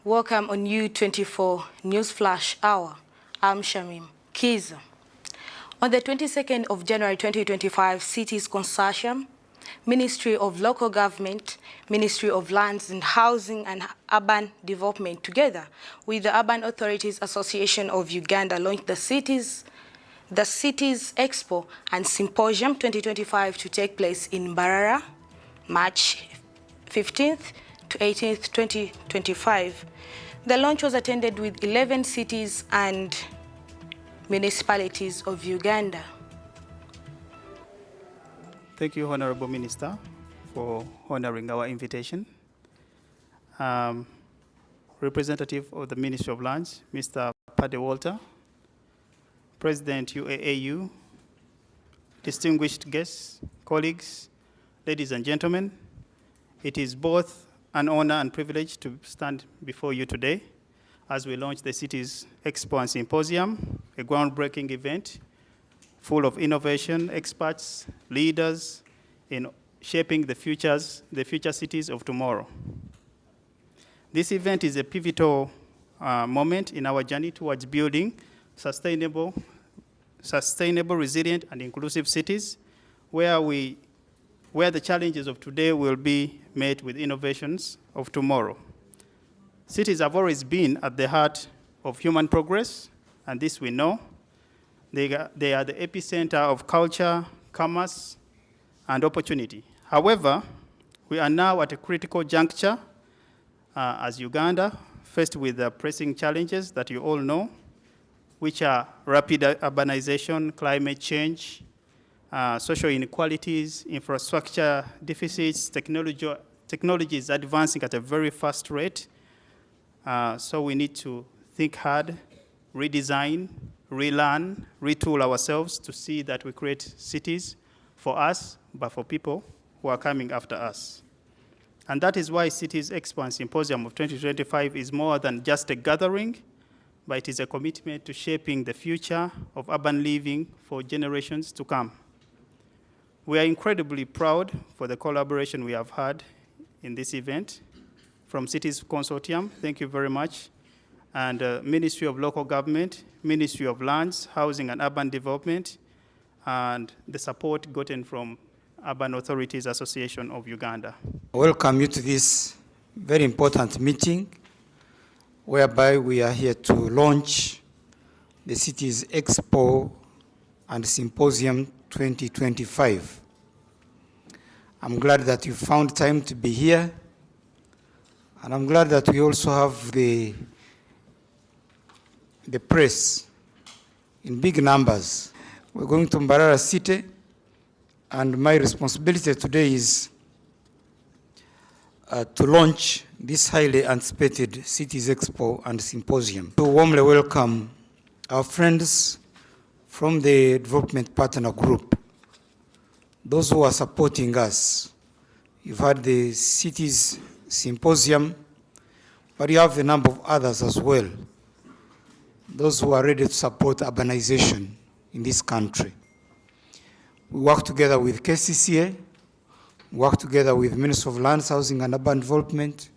Welcome on U24 News Flash Hour. I'm Shamim Kiza. On the 22nd of January 2025, Cities Consortium, Ministry of Local Government, Ministry of Lands and Housing and Urban Development, together with the Urban Authorities Association of Uganda, launched the Cities Expo and Symposium 2025 to take place in Mbarara, March 15th to 18th, 2025. The launch was attended with 11 cities and municipalities of Uganda. Thank you, Honorable Minister, for honoring our invitation. Representative of the Ministry of Lands, Mr. Paddy Walter, President UAAU, distinguished guests, colleagues, ladies and gentlemen, it is both an honor and privilege to stand before you today as we launch the Cities Expo and Symposium, a groundbreaking event full of innovation, experts, leaders in shaping the future cities of tomorrow. This event is a pivotal moment in our journey towards building sustainable, resilient, and inclusive cities where the challenges of today will be met with innovations of tomorrow. Cities have always been at the heart of human progress, and this we know. They are the epicenter of culture, commerce, and opportunity. However, we are now at a critical juncture as Uganda, faced with the pressing challenges that you all know, which are rapid urbanization, climate change, social inequalities, infrastructure deficits, technology is advancing at a very fast rate. So we need to think hard, redesign, relearn, retool ourselves to see that we create cities for us, but for people who are coming after us. And that is why Cities Expo and Symposium of 2025 is more than just a gathering, but it is a commitment to shaping the future of urban living for generations to come. We are incredibly proud for the collaboration we have had in this event from Cities Consortium. Thank you very much. And Ministry of Local Government, Ministry of Lands, Housing and Urban Development, and the support gotten from Urban Authorities Association of Uganda. I welcome you to this very important meeting whereby we are here to launch the Cities Expo and Symposium 2025. I'm glad that you found time to be here, and I'm glad that we also have the press in big numbers. We're going to Mbarara City, and my responsibility today is to launch this highly anticipated Cities Expo and Symposium. To warmly welcome our friends from the Development Partner Group, those who are supporting us. You've had the Cities Symposium, but you have a number of others as well, those who are ready to support urbanization in this country. We work together with KCCA, work together with Ministry of Lands, Housing and Urban Development,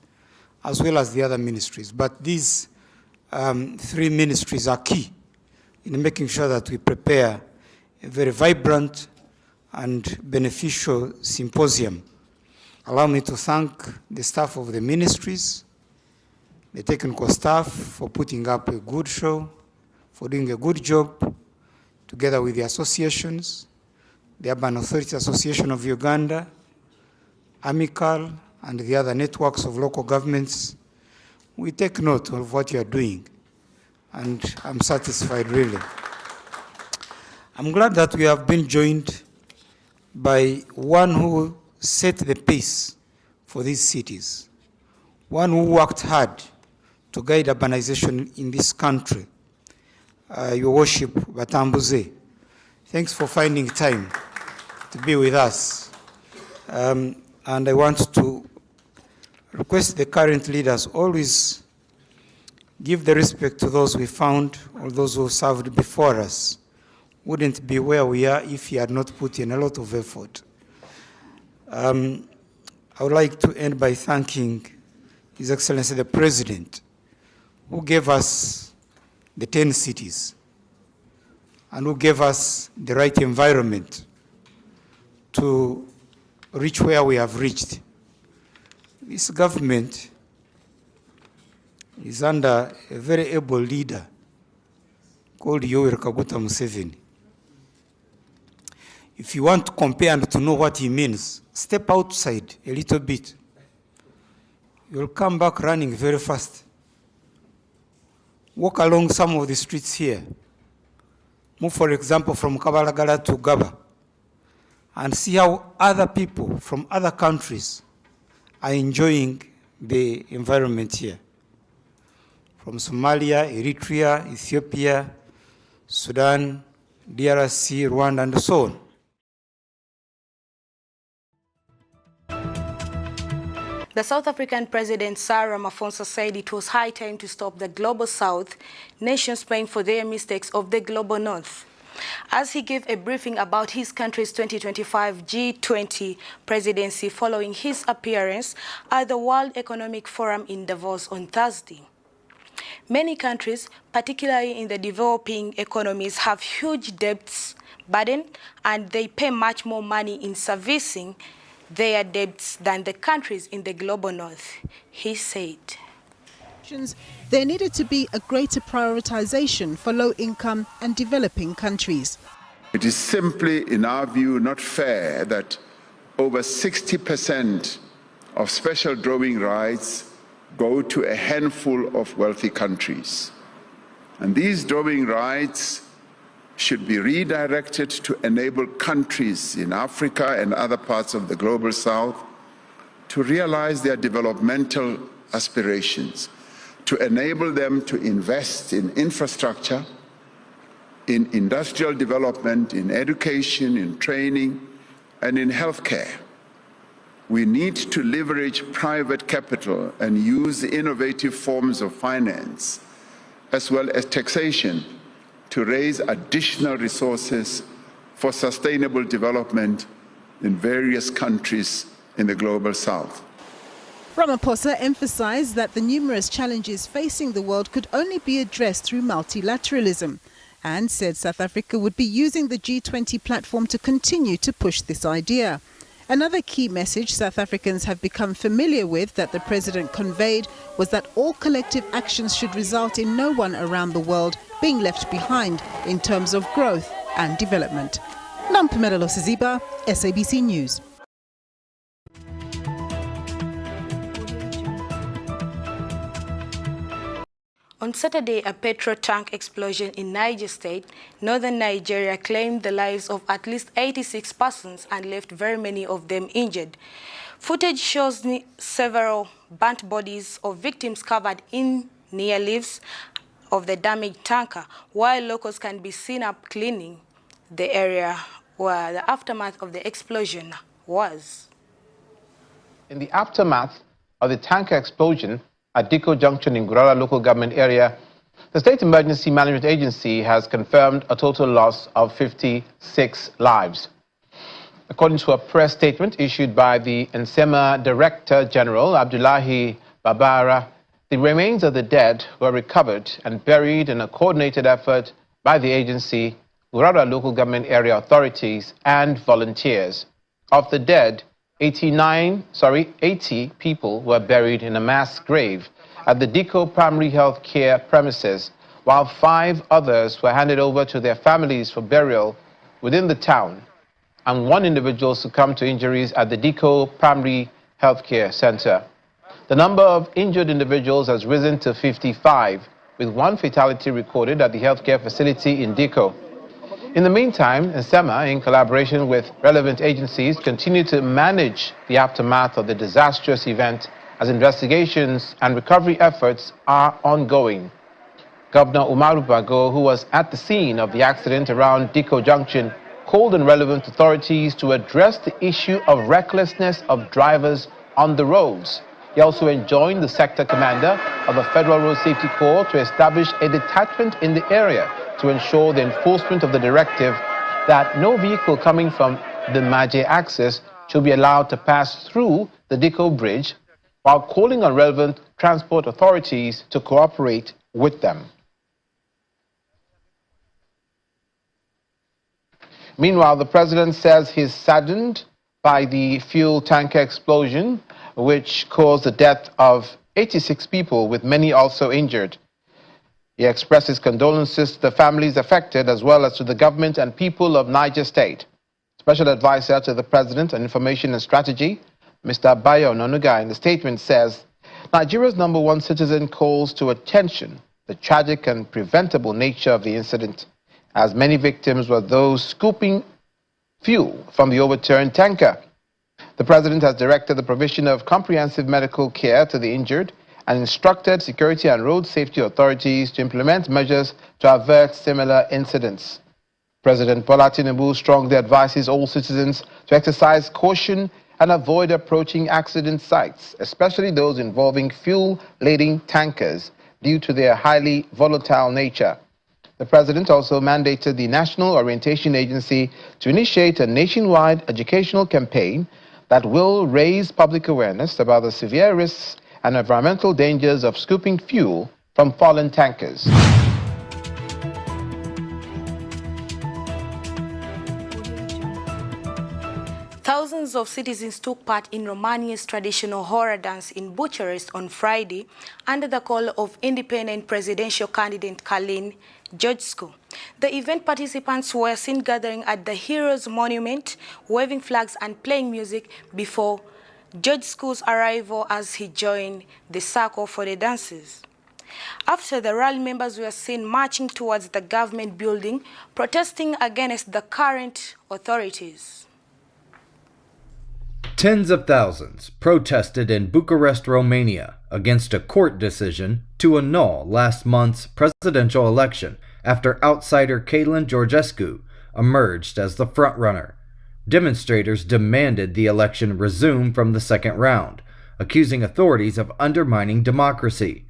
as well as the other ministries. But these three ministries are key in making sure that we prepare a very vibrant and beneficial symposium. Allow me to thank the staff of the ministries, the technical staff for putting up a good show, for doing a good job, together with the associations, the Urban Authorities Association of Uganda, Amical, and the other networks of local governments. We take note of what you are doing, and I'm satisfied, really. I'm glad that we have been joined by one who set the pace for these cities, one who worked hard to guide urbanization in this country, Your Worship Batambuze. Thanks for finding time to be with us. And I want to request the current leaders always give the respect to those we found or those who served before us. Wouldn't be where we are if he had not put in a lot of effort. I would like to end by thanking His Excellency the President who gave us the 10 cities and who gave us the right environment to reach where we have reached. This government is under a very able leader called Yoweri Kaguta Museveni. If you want to compare and to know what he means, step outside a little bit. You'll come back running very fast. Walk along some of the streets here. Move, for example, from Kabalagala to Gaba, and see how other people from other countries are enjoying the environment here. From Somalia, Eritrea, Ethiopia, Sudan, DRC, Rwanda, and so on. The South African President Cyril Ramaphosa said it was high time to stop the Global South nations paying for their mistakes of the Global North, as he gave a briefing about his country's 2025 G20 presidency following his appearance at the World Economic Forum in Davos on Thursday. Many countries, particularly in the developing economies, have huge debts burden, and they pay much more money in servicing their debts than the countries in the Global North, he said. There needed to be a greater prioritization for low-income and developing countries. It is simply, in our view, not fair that over 60% of special drawing rights go to a handful of wealthy countries. And these drawing rights should be redirected to enable countries in Africa and other parts of the Global South to realize their developmental aspirations, to enable them to invest in infrastructure, in industrial development, in education, in training, and in healthcare. We need to leverage private capital and use innovative forms of finance, as well as taxation, to raise additional resources for sustainable development in various countries in the Global South. Ramaphosa emphasized that the numerous challenges facing the world could only be addressed through multilateralism, and said South Africa would be using the G20 platform to continue to push this idea. Another key message South Africans have become familiar with that the president conveyed was that all collective actions should result in no one around the world being left behind in terms of growth and development. Nampumelo Siziba, SABC News. On Saturday, a petrol tank explosion in Niger State, northern Nigeria, claimed the lives of at least 86 persons and left very many of them injured. Footage shows several burnt bodies of victims covered in near leaves of the damaged tanker, while locals can be seen up cleaning the area where the aftermath of the explosion was. In the aftermath of the tanker explosion at Diko Junction in Gurara local government area, the State Emergency Management Agency has confirmed a total loss of 56 lives. According to a press statement issued by the NSEMA Director General, Abdullahi Babara, the remains of the dead were recovered and buried in a coordinated effort by the agency, Gurara local government area authorities, and volunteers. Of the dead, 80 people were buried in a mass grave at the Diko Primary Health Care premises, while 5 others were handed over to their families for burial within the town, and 1 individual succumbed to injuries at the Diko Primary Health Care Center. The number of injured individuals has risen to 55, with 1 fatality recorded at the healthcare facility in Diko. In the meantime, NSEMA, in collaboration with relevant agencies, continue to manage the aftermath of the disastrous event as investigations and recovery efforts are ongoing. Governor Umaru Bago, who was at the scene of the accident around Diko Junction, called on relevant authorities to address the issue of recklessness of drivers on the roads. He also enjoined the sector commander of the Federal Road Safety Corps to establish a detachment in the area to ensure the enforcement of the directive that no vehicle coming from the Maje axis should be allowed to pass through the Diko Bridge while calling on relevant transport authorities to cooperate with them. Meanwhile, the president says he's saddened by the fuel tanker explosion, which caused the death of 86 people, with many also injured. He expresses condolences to the families affected, as well as to the government and people of Niger State. Special Advisor to the President on Information and Strategy, Mr. Bayo Nonuga, in the statement says, Nigeria's #1 citizen calls to attention the tragic and preventable nature of the incident, as many victims were those scooping fuel from the overturned tanker. The President has directed the provision of comprehensive medical care to the injured and instructed security and road safety authorities to implement measures to avert similar incidents. President Bola Tinubu strongly advises all citizens to exercise caution and avoid approaching accident sites, especially those involving fuel-laden tankers, due to their highly volatile nature. The President also mandated the National Orientation Agency to initiate a nationwide educational campaign that will raise public awareness about the severe risks and environmental dangers of scooping fuel from fallen tankers. Thousands of citizens took part in Romania's traditional horror dance in Bucharest on Friday under the call of independent presidential candidate Călin Georgescu. The event participants were seen gathering at the Heroes Monument, waving flags and playing music before Georgescu's arrival as he joined the circle for the dances. After the rally, members were seen marching towards the government building, protesting against the current authorities. Tens of thousands protested in Bucharest, Romania, against a court decision to annul last month's presidential election after outsider Călin Georgescu emerged as the frontrunner. Demonstrators demanded the election resume from the second round, accusing authorities of undermining democracy.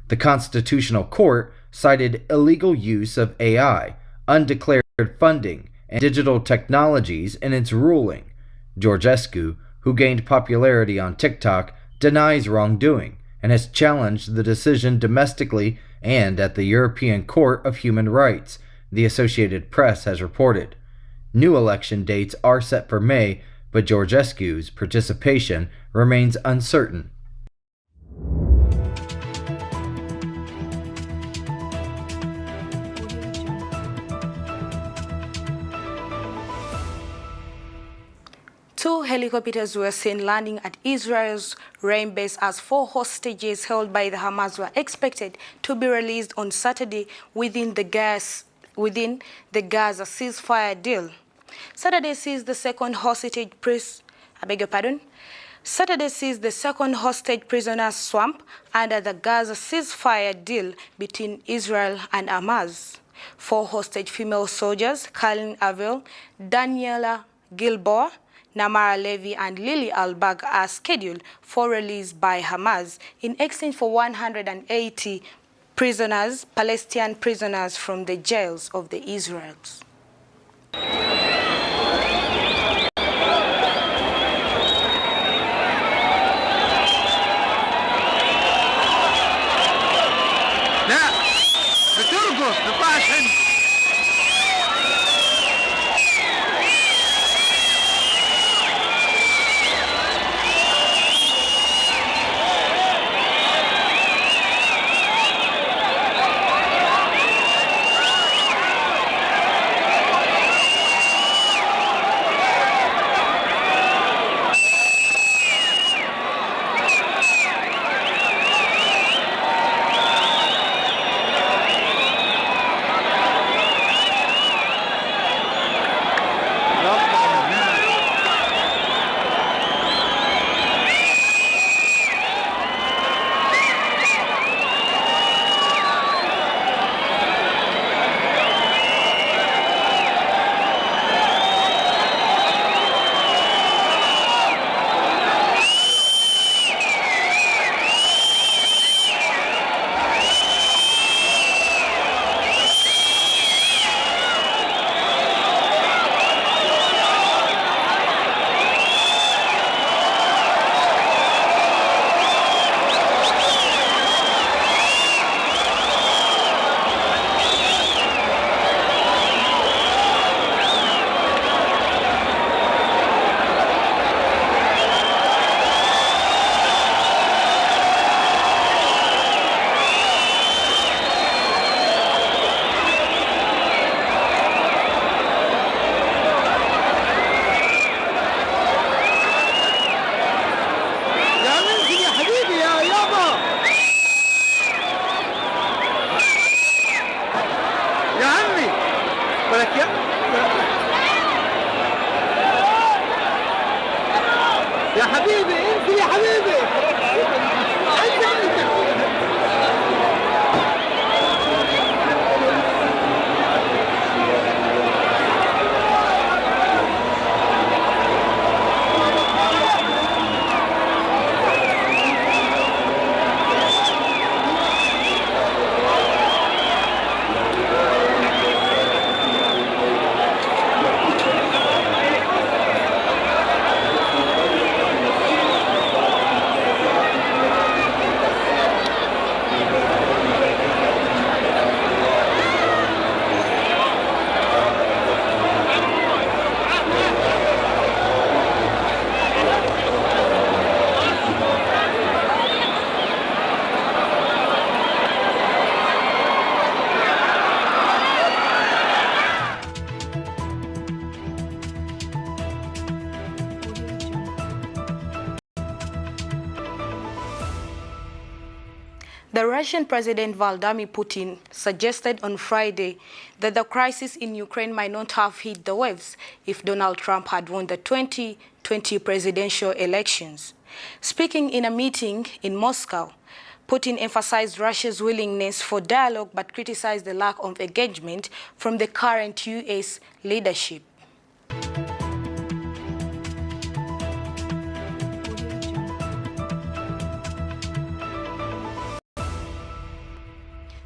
The Constitutional Court cited illegal use of AI, undeclared funding, and digital technologies in its ruling. Georgescu, who gained popularity on TikTok, denies wrongdoing and has challenged the decision domestically and at the European Court of Human Rights, the Associated Press has reported. New election dates are set for May, but Georgescu's participation remains uncertain. Two helicopters were seen landing at Israel's Rain base as 4 hostages held by the Hamas were expected to be released on Saturday within the Gaza ceasefire deal. Saturday sees the second hostage prisoner swamp under the Gaza ceasefire deal between Israel and Hamas. 4 hostage female soldiers, Kalin Avel, Daniela Gilboa, Namara Levy and Lily Albag, are scheduled for release by Hamas in exchange for 180 prisoners, Palestinian prisoners from the jails of the Israelis. The Russian President Vladimir Putin suggested on Friday that the crisis in Ukraine might not have hit the waves if Donald Trump had won the 2020 presidential elections. Speaking in a meeting in Moscow, Putin emphasized Russia's willingness for dialogue but criticized the lack of engagement from the current U.S. leadership.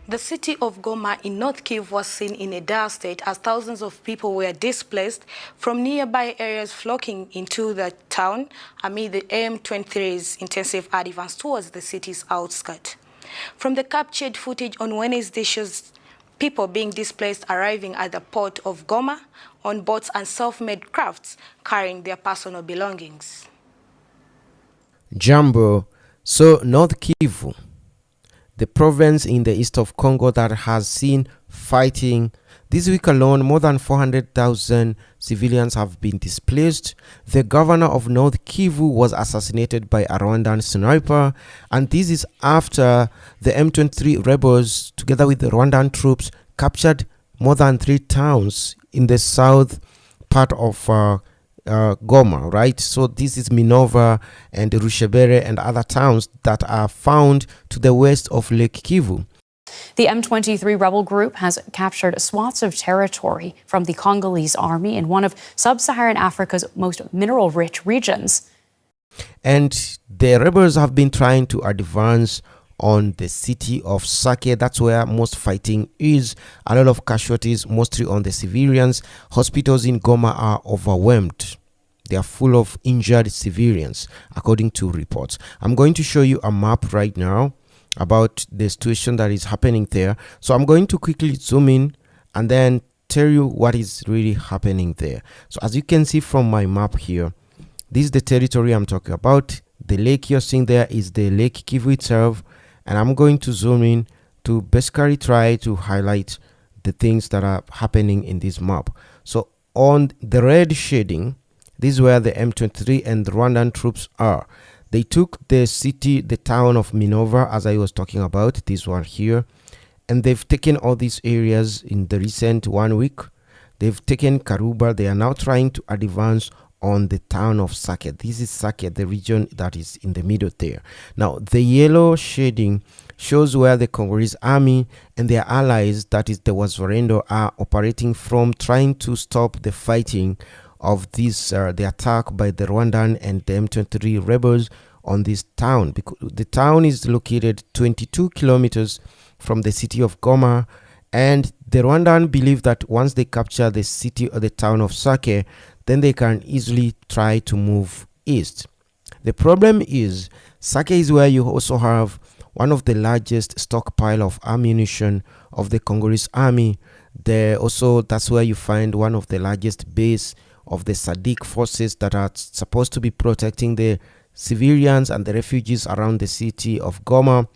The city of Goma in North Kivu was seen in a dire state as thousands of people were displaced from nearby areas flocking into the town amid the M23's intensive advance towards the city's outskirts. From the captured footage on Wednesday shows people being displaced arriving at the port of Goma on boats and self-made crafts carrying their personal belongings. Jambo, so North Kivu, the province in the east of Congo that has seen fighting. This week alone, more than 400,000 civilians have been displaced. The governor of North Kivu was assassinated by a Rwandan sniper, and this is after the M23 rebels, together with the Rwandan troops, captured more than 3 towns in the south part of Goma, right? So this is Minova and Rushebere and other towns that are found to the west of Lake Kivu. The M23 rebel group has captured swaths of territory from the Congolese army in one of sub-Saharan Africa's most mineral-rich regions. And the rebels have been trying to advance on the city of Sake. That's where most fighting is. A lot of casualties, mostly on the civilians. Hospitals in Goma are overwhelmed. They are full of injured civilians, according to reports. I'm going to show you a map right now about the situation that is happening there. So I'm going to quickly zoom in and then tell you what is really happening there. So as you can see from my map here, this is the territory I'm talking about. The lake you're seeing there is the Lake Kivu itself. And I'm going to zoom in to basically try to highlight the things that are happening in this map. So on the red shading, this is where the M23 and the Rwandan troops are. They took the city, the town of Minova, as I was talking about, this one here. And they've taken all these areas in the recent 1 week. They've taken Karuba. They are now trying to advance on the town of Sake. This is Sake, the region that is in the middle there. Now, the yellow shading shows where the Congolese army and their allies, that is the Wazalendo, are operating from, trying to stop the fighting of this, the attack by the Rwandan and the M23 rebels on this town. Because the town is located 22 kilometers from the city of Goma, and the Rwandan believe that once they capture the city or the town of Sake, then they can easily try to move east. The problem is Sake is where you also have one of the largest stockpile of ammunition of the Congolese army. That's where you find one of the largest base of the SADC forces that are supposed to be protecting the civilians and the refugees around the city of Goma.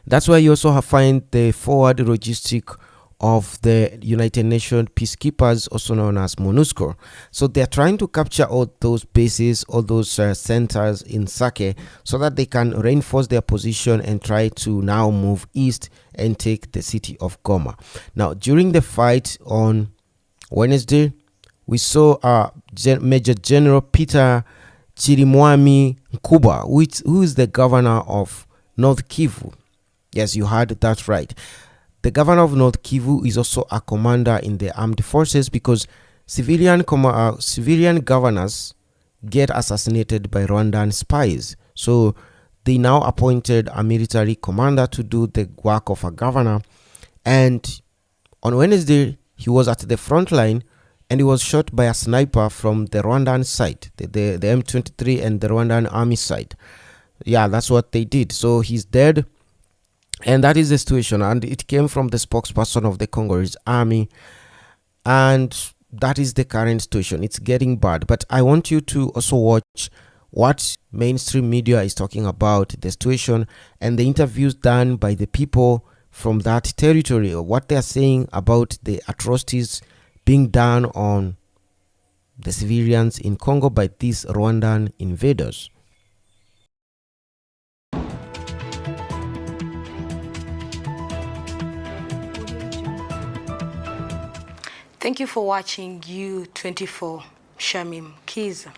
That's where you also find the forward logistic of the United Nations peacekeepers, also known as MONUSCO. So they're trying to capture all those bases, all those centers in Sake, so that they can reinforce their position and try to now move east and take the city of Goma. Now, during the fight on Wednesday, we saw Major General Peter Chirimwami Nkuba, who is the governor of North Kivu. Yes, you heard that right. The governor of North Kivu is also a commander in the armed forces, because civilian governors get assassinated by Rwandan spies. So they now appointed a military commander to do the work of a governor. And on Wednesday, he was at the front line and he was shot by a sniper from the Rwandan side, the M23 and the Rwandan army side. Yeah, that's what they did. So he's dead. And that is the situation. And it came from the spokesperson of the Congolese army. And that is the current situation. It's getting bad. But I want you to also watch what mainstream media is talking about the situation and the interviews done by the people from that territory, or what they are saying about the atrocities being done on the civilians in Congo by these Rwandan invaders. Thank you for watching U24. Shamim Kiza.